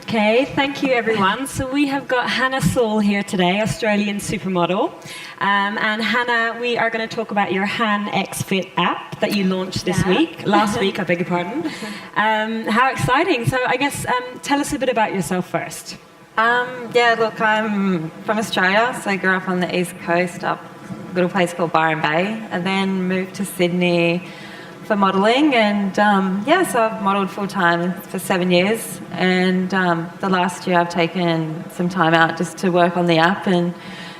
Okay, thank you everyone. So we have got Saul here today, Australian supermodel. And Hannah, we are going to talk about your HANxFIT app that you launched last week, I beg your pardon. How exciting. So I guess tell us a bit about yourself first. Look, I'm from Australia, so I grew up on the east coast, up a little place called Byron Bay, and then moved to Sydney for modelling, and so I've modelled full-time for 7 years, and the last year I've taken some time out just to work on the app and,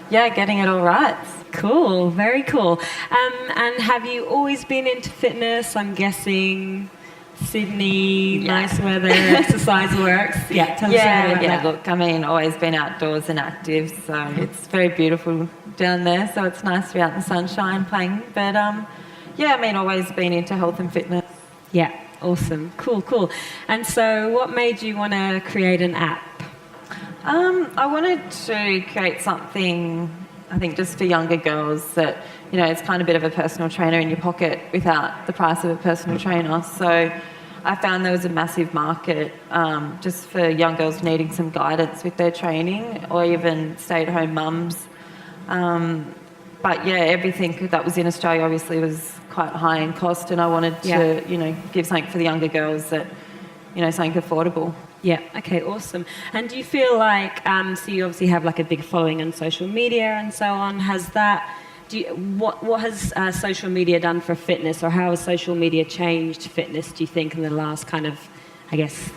getting it all right. Cool, very cool. And have you always been into fitness? I'm guessing Sydney, nice weather, exercise works. Tell us a bit about that. Look, I mean, always been outdoors and active, so it's very beautiful down there, so it's nice to be out in the sunshine playing, but always been into health and fitness. Yeah, awesome. Cool. And so what made you want to create an app? I wanted to create something, I think, just for younger girls that, it's kind of a bit of a personal trainer in your pocket without the price of a personal trainer. So I found there was a massive market just for young girls needing some guidance with their training, or even stay-at-home mums. Everything that was in Australia obviously was quite high in cost, and I wanted to, give something for the younger girls that, something affordable. Yeah, okay, awesome. And do you feel like, so you obviously have like a big following on social media and so on, what has social media done for fitness, or how has social media changed fitness, do you think, in the last kind of, I guess,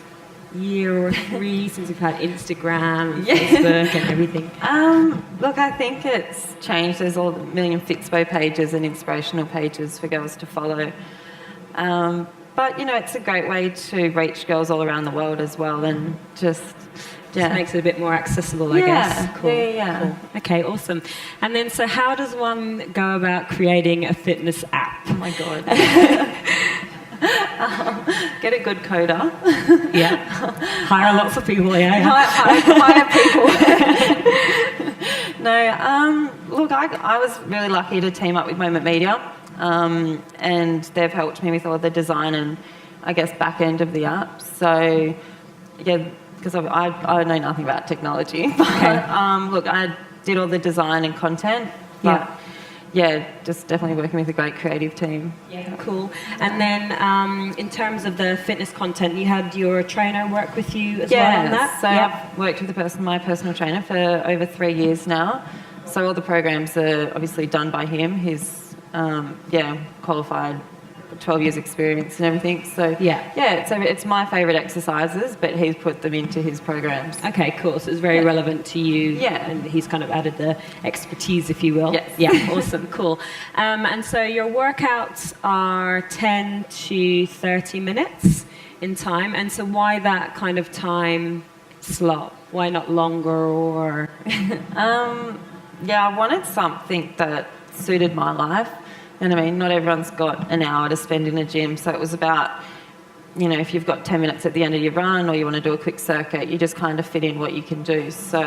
year or three since we've had Instagram and Facebook and everything? Look, I think it's changed. There's all the million Fitspo pages and inspirational pages for girls to follow. But, it's a great way to reach girls all around the world as well, and just makes it a bit more accessible, I guess. Cool. Cool. Okay, awesome. And then, so how does one go about creating a fitness app? Oh my God. Get a good coder. Hire lots of people, Hire people. Look, I was really lucky to team up with Moment Media, and they've helped me with all the design and, I guess, back end of the app. So, because I know nothing about technology. But, look, I did all the design and content, but just definitely working with a great creative team. Yeah, cool. And then in terms of the fitness content, you had your trainer work with you as well on that? So I've worked with my personal trainer for over 3 years now. So all the programs are obviously done by him. He's, qualified, 12 years experience and everything. So it's my favourite exercises, but he's put them into his programs. Okay, cool. So it's very relevant to you. Yeah. And he's kind of added the expertise, if you will. Yes. Yeah, awesome, cool. And so your workouts are 10 to 30 minutes in time. And so why that kind of time slot? Why not longer, or? I wanted something that suited my life. And I mean, not everyone's got an hour to spend in a gym, so it was about, if you've got 10 minutes at the end of your run, or you want to do a quick circuit, you just kind of fit in what you can do. So,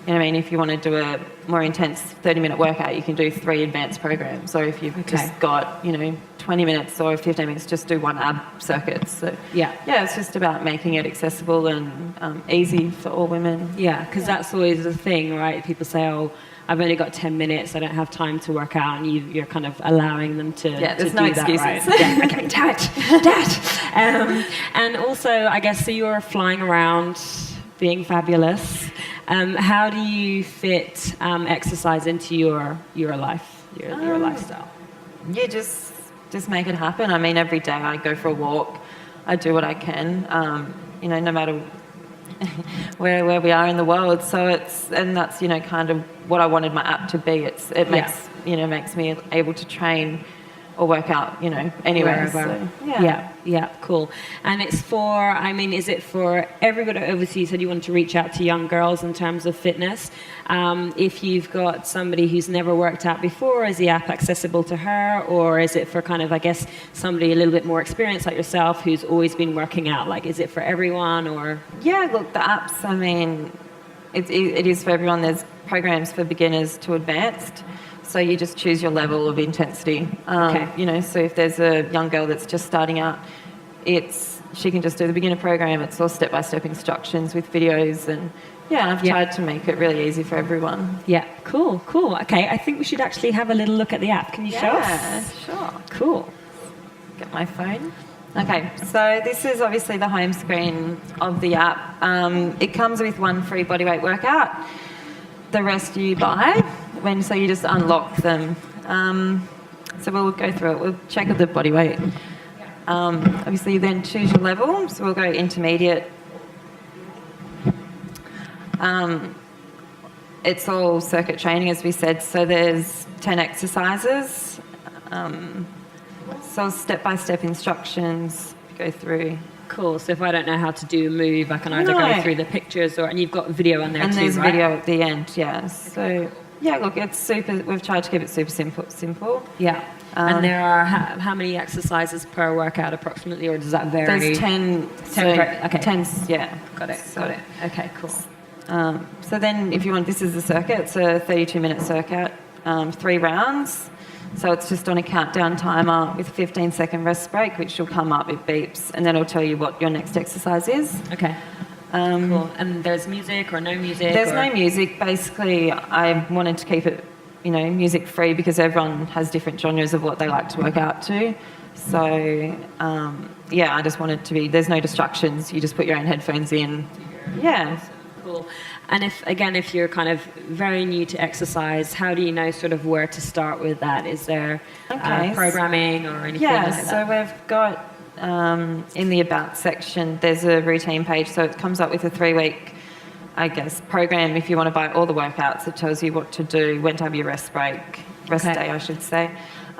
if you want to do a more intense 30-minute workout, you can do 3 advanced programs. Or if you've just got, 20 minutes or 15 minutes, just do 1 ab circuit. So, it's just about making it accessible and easy for all women. Yeah, because that's always the thing, right? People say, oh, I've only got 10 minutes, I don't have time to work out, and you're kind of allowing them to there's to no do excuses. That, right? Okay, dad. And also, I guess, so you're flying around, being fabulous. How do you fit exercise into your life, your lifestyle? Yeah, just make it happen. I mean, every day I go for a walk, I do what I can, no matter where we are in the world. So that's kind of what I wanted my app to be. It makes me able to train or work out, anywhere. So, cool. And it's for, is it for everybody? Obviously, you said you wanted to reach out to young girls in terms of fitness. If you've got somebody who's never worked out before, is the app accessible to her? Or is it for kind of, I guess, somebody a little bit more experienced like yourself who's always been working out? Like, is it for everyone, or? Yeah, look, the apps, it is for everyone. There's programs for beginners to advanced. So you just choose your level of intensity. So if there's a young girl that's just starting out, she can just do the beginner program. It's all step-by-step instructions with videos, and I've tried to make it really easy for everyone. Yeah, cool. Okay, I think we should actually have a little look at the app. Can you show us? Yeah, sure. Cool. Get my phone. Okay, so this is obviously the home screen of the app. It comes with one free bodyweight workout. The rest you buy so you just unlock them. So we'll go through it. We'll check the bodyweight. Obviously, you then choose your level. So we'll go intermediate. It's all circuit training, as we said. So there's 10 exercises. So step-by-step instructions go through. Cool. So if I don't know how to do a move, I can either go through the pictures and you've got video on there too, right? And there's video at the end, yeah. So, look, it's super, we've tried to keep it super simple. Yeah. And there are how many exercises per workout approximately, or does that vary? There's 10. 10, yeah. Got it. Okay, cool. So then if you want, this is the circuit. It's a 32-minute circuit, 3 rounds. So it's just on a countdown timer with a 15-second rest break, which will come up, it beeps, and then it'll tell you what your next exercise is. Okay. Cool. And there's music or no music? There's no music. Basically, I wanted to keep it, music free because everyone has different genres of what they like to work out to. So, I just wanted to be, there's no distractions. You just put your own headphones in. Yeah. Cool. And if you're kind of very new to exercise, how do you know sort of where to start with that? Is there programming or anything like that? So we've got in the About section, there's a routine page. So it comes up with a 3-week, program. If you want to buy all the workouts, it tells you what to do, when to have your rest day, I should say,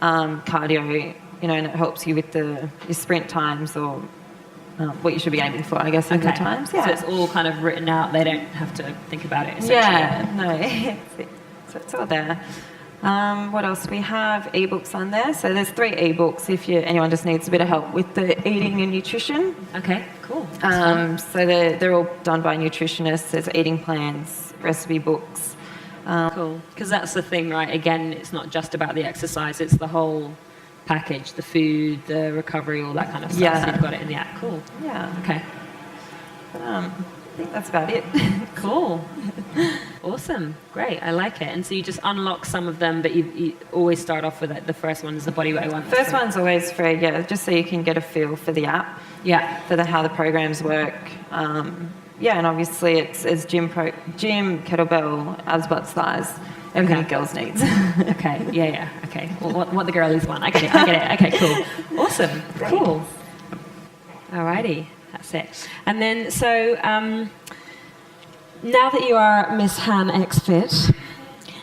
cardio, and it helps you with your sprint times or what you should be aiming for, I guess, in the times. Yeah. So it's all kind of written out. They don't have to think about it, essentially. Yeah, no. So it's all there. What else? We have ebooks on there. So there's 3 ebooks if anyone just needs a bit of help with the eating and nutrition. Okay, cool. So they're all done by nutritionists. There's eating plans, recipe books. Cool. Because that's the thing, right? Again, it's not just about the exercise. It's the whole package, the food, the recovery, all that kind of stuff. Yeah. So you've got it in the app. Cool. Yeah. Okay. I think that's about it. Cool. Awesome. Great. I like it. And so you just unlock some of them, but you always start off with it. The first one is the bodyweight one. First one's always free, just so you can get a feel for the app. Yeah. For how the programs work. And obviously it's gym, kettlebell, abs, butt, thighs. Everything girls needs. Okay, yeah. Okay, well, what the girlies want. I get it. Okay, cool. Awesome. Cool. Alrighty, that's it. And then, so, now that you are Miss HANxFIT,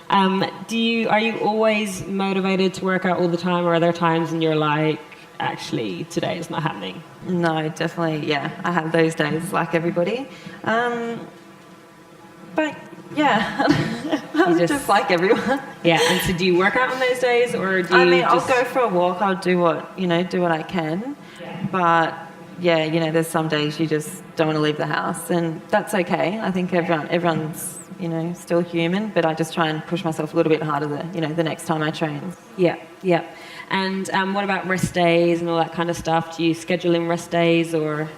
are you always motivated to work out all the time, or are there times when you're like, actually, today is not happening? No, definitely, I have those days like everybody. But I'm just like everyone. Yeah, and so do you work out on those days, or do you I'll go for a walk, I'll do what I can. Yeah. But there's some days you just don't want to leave the house, and that's okay. I think everyone's still human, but I just try and push myself a little bit harder the next time I train. Yeah. And what about rest days and all that kind of stuff? Do you schedule in rest days, or?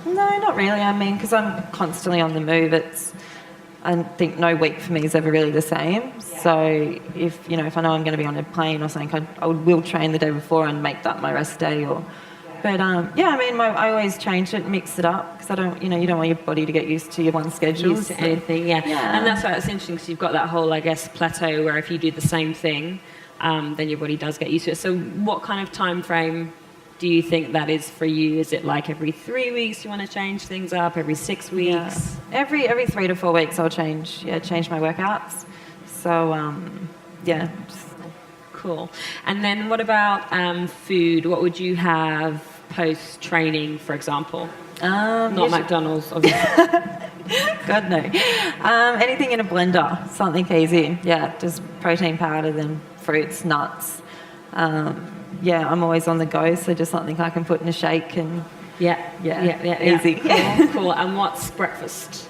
No, not really. Because I'm constantly on the move, I think no week for me is ever really the same. Yeah. So if I know I'm going to be on a plane or something, I will train the day before and make that my rest day. But I always change it, mix it up, because I don't, you don't want your body to get used to your one schedule. Used to anything, yeah. And that's why it's interesting, because you've got that whole, plateau where if you do the same thing, then your body does get used to it. So what kind of time frame do you think that is for you? Is it like every 3 weeks you want to change things up, every 6 weeks? Yeah. Every 3 to 4 weeks I'll change my workouts. So, Cool. And then what about food? What would you have post-training, for example? Not McDonald's, obviously. God, no. Anything in a blender, something easy. Yeah, just protein powder, then fruits, nuts. I'm always on the go, so just something I can put in a shake and easy. Cool. Cool. And what's breakfast?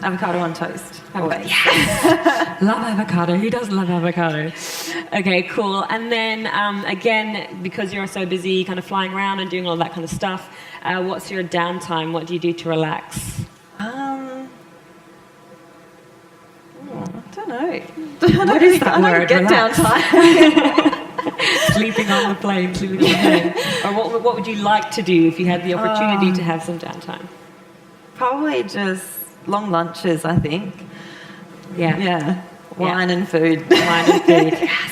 Avocado on toast. Always. Yes. Love avocado. Who doesn't love avocado? Okay, cool. And then again, because you're so busy kind of flying around and doing all that kind of stuff, what's your downtime? What do you do to relax? I don't know. What is that I word? don't get downtime. Sleeping on the plane, sleeping on the plane. Or what would you like to do if you had the opportunity to have some downtime? Probably just long lunches, I think. Yeah. Yeah. Wine and food. Wine and food. Yes,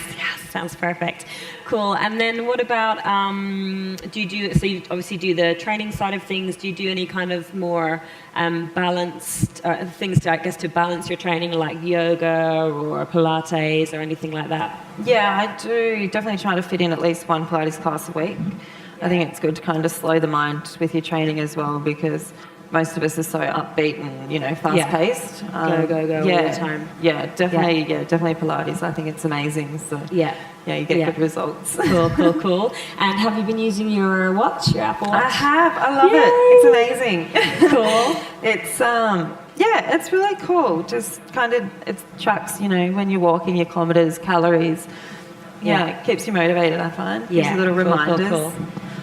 sounds perfect. Cool. And then what about, so you obviously do the training side of things. Do you do any kind of more balanced things to balance your training, like yoga or Pilates or anything like that? Yeah, I do definitely try to fit in at least one Pilates class a week. I think it's good to kind of slow the mind with your training as well, because most of us are so upbeat and, fast-paced. Go all the time. Yeah, definitely Pilates. I think it's amazing. So you get good results. Cool. And have you been using your watch, your Apple Watch? I have. I love it. It's amazing. Cool. It's really cool. Just kind of, it tracks, when you're walking, your kilometres, calories. It keeps you motivated, I find. Gives you little reminders. Cool.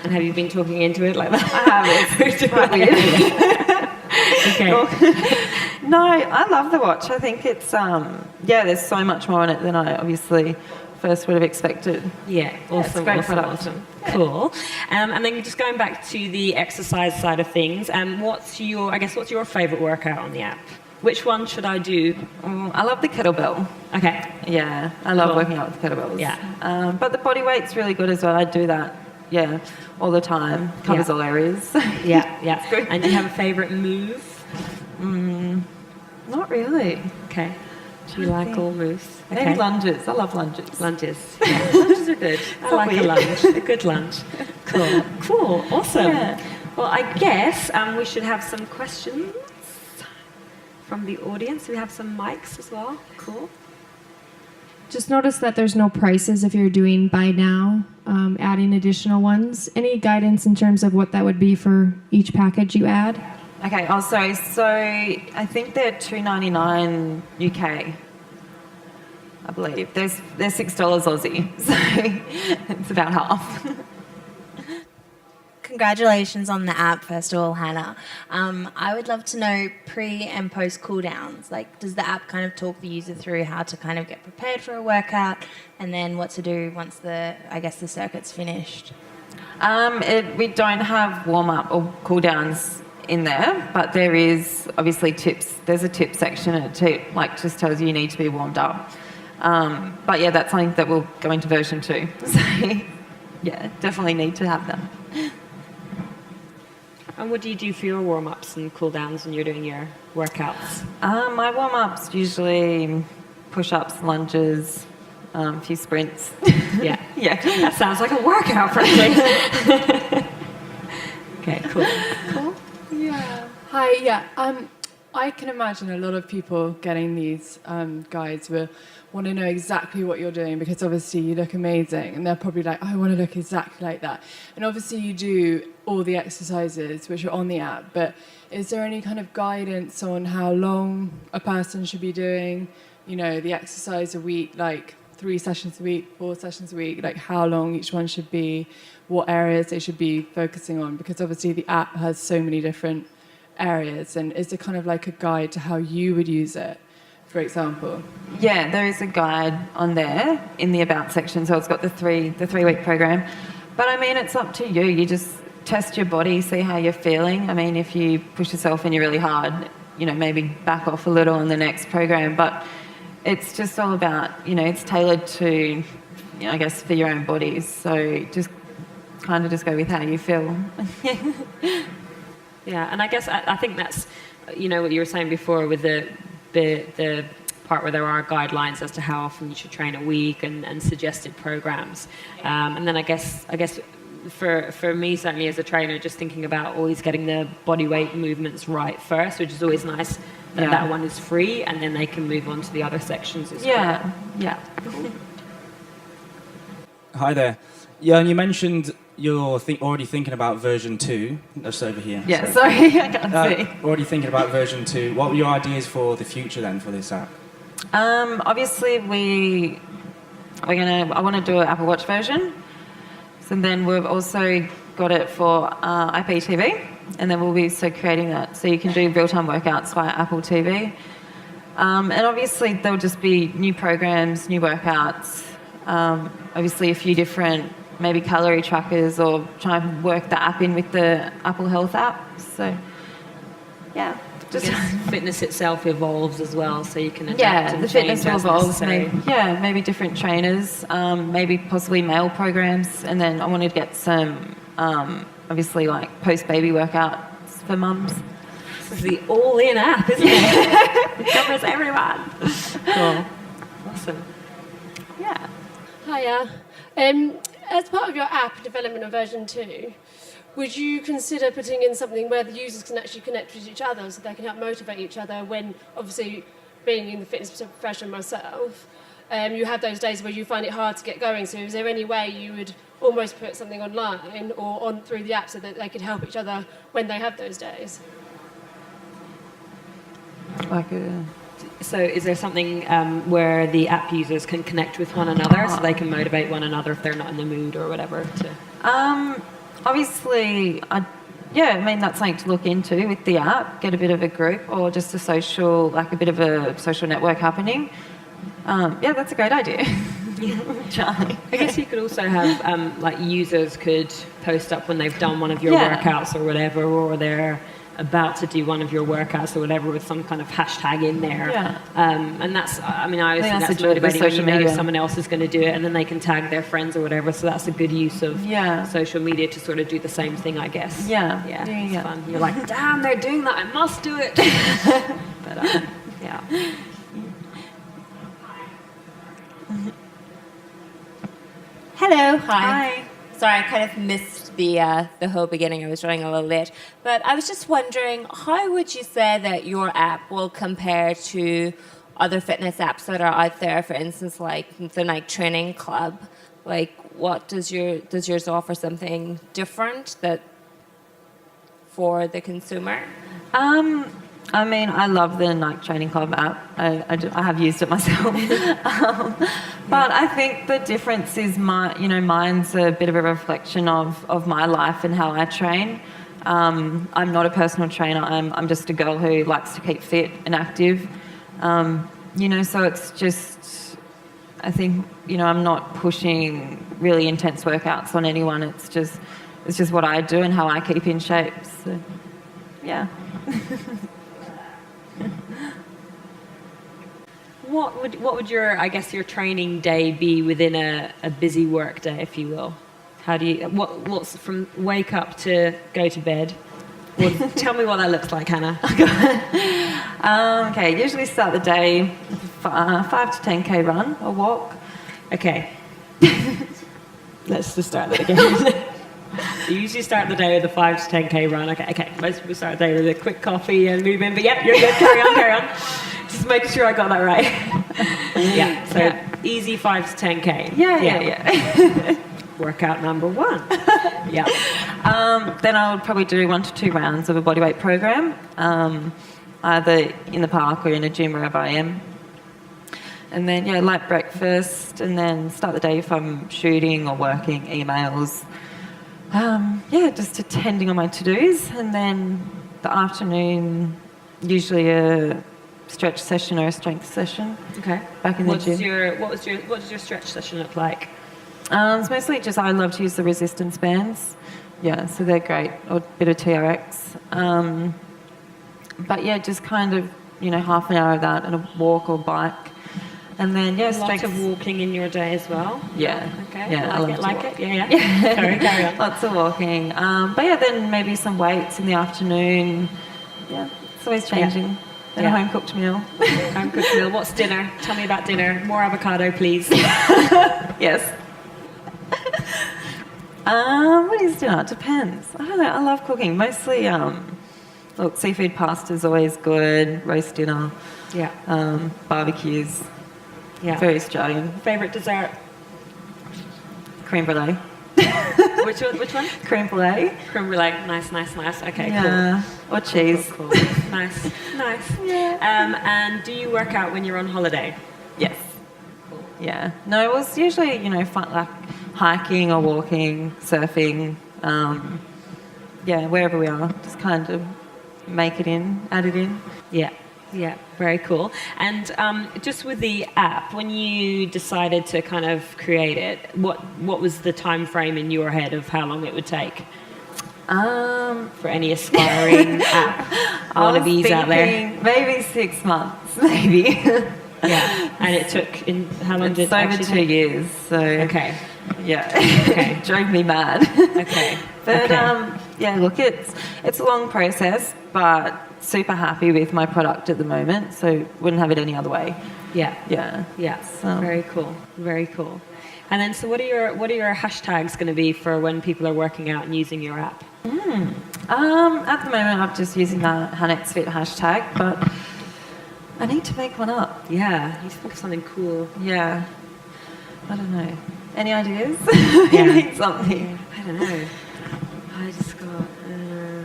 And have you been talking into it like that? I have. It's quite weird. Okay. No, I love the watch. I think it's, there's so much more on it than I obviously first would have expected. Yeah, awesome. It's great product. Awesome. Cool. And then just going back to the exercise side of things, what's your favourite workout on the app? Which one should I do? I love the kettlebell. Okay. Yeah, I love working out with kettlebells. Yeah. But the body weight's really good as well. I do that. Yeah, all the time. Covers all areas. Yeah. It's good. And do you have a favourite move? Not really. Okay. Do you like all moves? Okay. Maybe lunges. I love lunges. Lunges. Yeah. Lunges are good. I like a lunge. A good lunge. Cool. Awesome. Yeah. Well, I guess we should have some questions from the audience. We have some mics as well. Cool. Just notice that there's no prices if you're doing buy now, adding additional ones. Any guidance in terms of what that would be for each package you add? Okay, so I think they're $2.99 UK, I believe. They're $6 Aussie, so it's about half. Congratulations on the app, first of all, Hannah. I would love to know pre and post cooldowns. Like, does the app kind of talk the user through how to kind of get prepared for a workout, and then what to do once the circuit's finished? We don't have warm-up or cooldowns in there, but there is obviously tips. There's a tip section, and it just tells you need to be warmed up. But yeah, that's something that will go into version 2. So yeah, definitely need to have them. And what do you do for your warm-ups and cool-downs when you're doing your workouts? My warm-ups usually push-ups, lunges, a few sprints. Yeah. Yeah. That sounds like a workout, frankly. Okay, cool. Yeah. Hi, yeah. I can imagine a lot of people getting these guides will want to know exactly what you're doing, because obviously you look amazing, and they're probably like, I want to look exactly like that. And obviously you do all the exercises which are on the app, but is there any kind of guidance on how long a person should be doing, the exercise a week, like 3 sessions a week, 4 sessions a week, like how long each one should be, what areas they should be focusing on? Because obviously the app has so many different areas, and is there kind of like a guide to how you would use it, for example? Yeah, there is a guide on there in the About section, so it's got the 3-week program. But I mean, it's up to you. You just test your body, see how you're feeling. I mean, if you push yourself in you really hard, maybe back off a little in the next program. But it's just all about, it's tailored to, I guess, for your own bodies. So just kind of just go with how you feel. Yeah, and I guess I think that's, what you were saying before with the part where there are guidelines as to how often you should train a week and suggested programs. And then I guess for me, certainly as a trainer, just thinking about always getting the body weight movements right first, which is always nice that one is free, and then they can move on to the other sections as well. Yeah. Hi there. Yeah, and you mentioned you're already thinking about version 2. That's over here. Yeah, sorry, I can't see. Already thinking about version 2. What were your ideas for the future then for this app? Obviously, I want to do an Apple Watch version. So then we've also got it for IPTV, and then we'll be creating that. So you can do real-time workouts via Apple TV. And obviously, there'll just be new programs, new workouts, obviously a few different maybe calorie trackers, or try and work the app in with the Apple Health app. So, yeah. Just fitness itself evolves as well, so you can adapt and the change fitness will as evolve. necessary. Maybe different trainers, maybe possibly male programs, and then I wanted to get some, obviously like post-baby workouts for mums. This is the all-in app, isn't it? It covers everyone. Cool. Awesome. Yeah. Hiya. As part of your app development of version 2, would you consider putting in something where the users can actually connect with each other, so they can help motivate each other when, obviously, being in the fitness profession myself, you have those days where you find it hard to get going. So is there any way you would almost put something online or on through the app so that they could help each other when they have those days? So is there something where the app users can connect with one another so they can motivate one another if they're not in the mood or whatever? Obviously, that's something to look into with the app, get a bit of a group or just a bit of a social network happening. That's a great idea. Charlie. I guess you could also have, users could post up when they've done one of your workouts or whatever, or they're about to do one of your workouts or whatever with some kind of hashtag in there. Yeah. And that's, I always think that's motivating when you know someone else is going to do it, and then they can tag their friends or whatever. So that's a good use of social media to sort of do the same thing, I guess. Yeah. It's fun. You're like, damn, they're doing that. I must do it. But, yeah. Hello, hi. Sorry, I kind of missed the whole beginning. I was running a little late. But I was just wondering, how would you say that your app will compare to other fitness apps that are out there, for instance, like the Nike Training Club? Like, what does yours offer something different that for the consumer? I love the Nike Training Club app. I have used it myself. But I think the difference is mine's a bit of a reflection of my life and how I train. I'm not a personal trainer. I'm just a girl who likes to keep fit and active. So it's just, I think, I'm not pushing really intense workouts on anyone. It's just what I do and how I keep in shape. So, yeah. What would your training day be within a busy work day, if you will? How do you what's from wake up to go to bed? Tell me what that looks like, Hannah. Usually start the day 5 to 10k run or walk. Okay. Let's just start that again. You usually start the day with a 5 to 10k run. Okay. Most people start the day with a quick coffee and move in, but yep, you're good. Carry on. Just making sure I got that right. Easy 5 to 10k. Yeah. Workout number 1. Yeah. Then I would probably do 1 to 2 rounds of a bodyweight program, either in the park or in a gym wherever I am. And then light breakfast, and then start the day if I'm shooting or working, emails. Just attending on my to-dos, and then the afternoon, usually a stretch session or a strength session. Okay. Back in the gym. What does your stretch session look like? It's mostly just I love to use the resistance bands. Yeah, so they're great. Or a bit of TRX. Just kind of, half an hour of that and a walk or bike. And then, Lots of walking in your day as well? Yeah. Okay. Yeah, I like it. Yeah. Sorry, carry on. Lots of walking. Then maybe some weights in the afternoon. Yeah, it's always changing. Then a home-cooked meal. Home-cooked meal. What's dinner? Tell me about dinner. More avocado, please. Yes. What is dinner? It depends. I don't know. I love cooking. Mostly, seafood pasta's always good. Roast dinner. Yeah. Barbecues. Yeah. Very Australian. Favourite dessert? Creme brulee. Which one? Creme brulee. Creme brulee. Nice. Okay, Yeah. Or cheese. Cool. Nice. Yeah. And do you work out when you're on holiday? Yes. Yeah. No, it was usually, fun, like hiking or walking, surfing. Wherever we are, just kind of add it in. Yeah, very cool. And just with the app, when you decided to kind of create it, what was the time frame in your head of how long it would take? For any aspiring app wannabes out there? Maybe 6 months, maybe. Yeah, and it took how long did it over actually 2 take? years. So Okay. yeah, Okay. drove me mad. Okay. But Okay. look, it's a long process, but super happy with my product at the moment. So wouldn't have it any other way. Yeah. Yeah. So. Very cool. And then, so what are your hashtags going to be for when people are working out and using your app? At the moment, I'm just using the HANxFIT hashtag, but I need to make one up. Yeah, you think of something cool. Yeah. I don't know. Any ideas? Yeah. You need something. I don't know. I just got.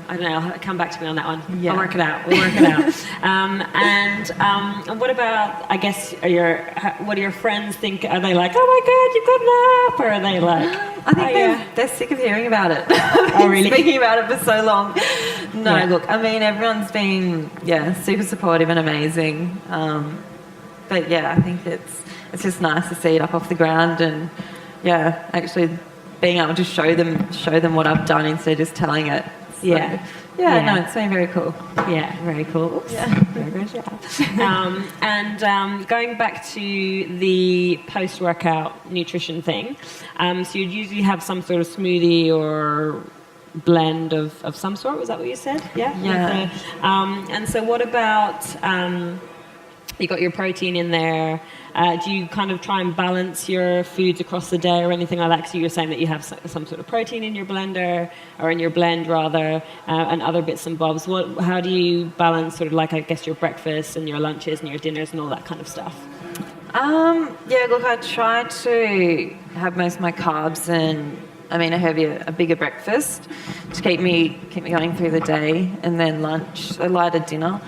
I don't know. Come back to me on that one. Yeah. We'll work it out. And what about? I guess what do your friends think? Are they like, oh my god, you've got an app, or are they like? I think they're sick of hearing about it. Oh, really? Speaking about it for so long. No, Yeah. look, I mean, everyone's been super supportive and amazing. But yeah, I think it's just nice to see it up off the ground and actually being able to show them what I've done instead of just telling it. So, no, it's been very cool. Yeah, very cool. Oops. Yeah. Very good job. And going back to the post-workout nutrition thing, so you'd usually have some sort of smoothie or blend of some sort. Was that what you said? Yeah. Yeah. And so what about you got your protein in there? Do you kind of try and balance your foods across the day or anything like that? Because you were saying that you have some sort of protein in your blender, or in your blend rather, and other bits and bobs. How do you balance sort of like, I guess, your breakfast and your lunches and your dinners and all that kind of stuff? Look, I try to have most of my carbs and I have a bigger breakfast to keep me going through the day, and then lunch, a lighter dinner.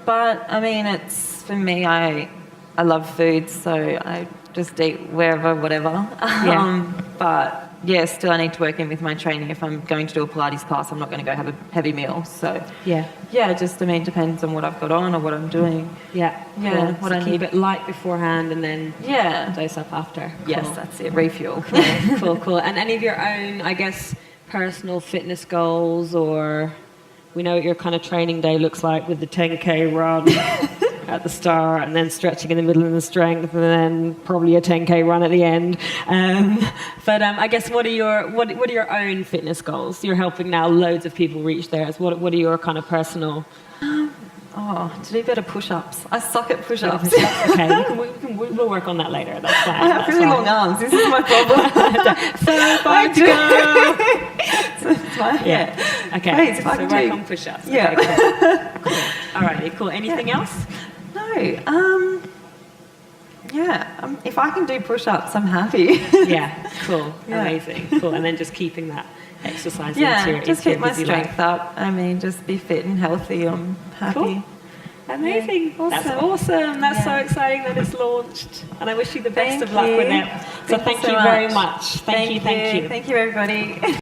But it's for me, I love food, so I just eat wherever, whatever. But still I need to work in with my training. If I'm going to do a Pilates class, I'm not going to go have a heavy meal. So just depends on what I've got on or what I'm doing. Cool. What So I keep need. it light beforehand and then dose up after. Yes, Cool. that's it. Refuel. Cool. And any of your own, I guess, personal fitness goals, or we know what your kind of training day looks like with the 10K run at the start, and then stretching in the middle and the strength, and then probably a 10K run at the end. But I guess what are your own fitness goals? You're helping now loads of people reach theirs. What are your kind of personal? To do better push-ups. I suck at push-ups. Okay, we'll work on that later. That's fine. I have really long arms. This is my problem. So far to go. Okay. Please, if I So can work do- on push-ups. Yeah. Okay, cool. Alrighty, cool. Anything else? No. If I can do push-ups, I'm happy. Yeah, cool. Yeah. Amazing. Cool. And then just keeping that exercise Yeah, into just your keep my busy strength life. up. Just be fit and healthy. I'm happy. Cool. Amazing. Yeah, That's awesome. awesome. That's so Yeah. exciting that it's launched. And I wish you the best Thank of luck with you. it. So thank you very much. Thank you. Thank you, everybody.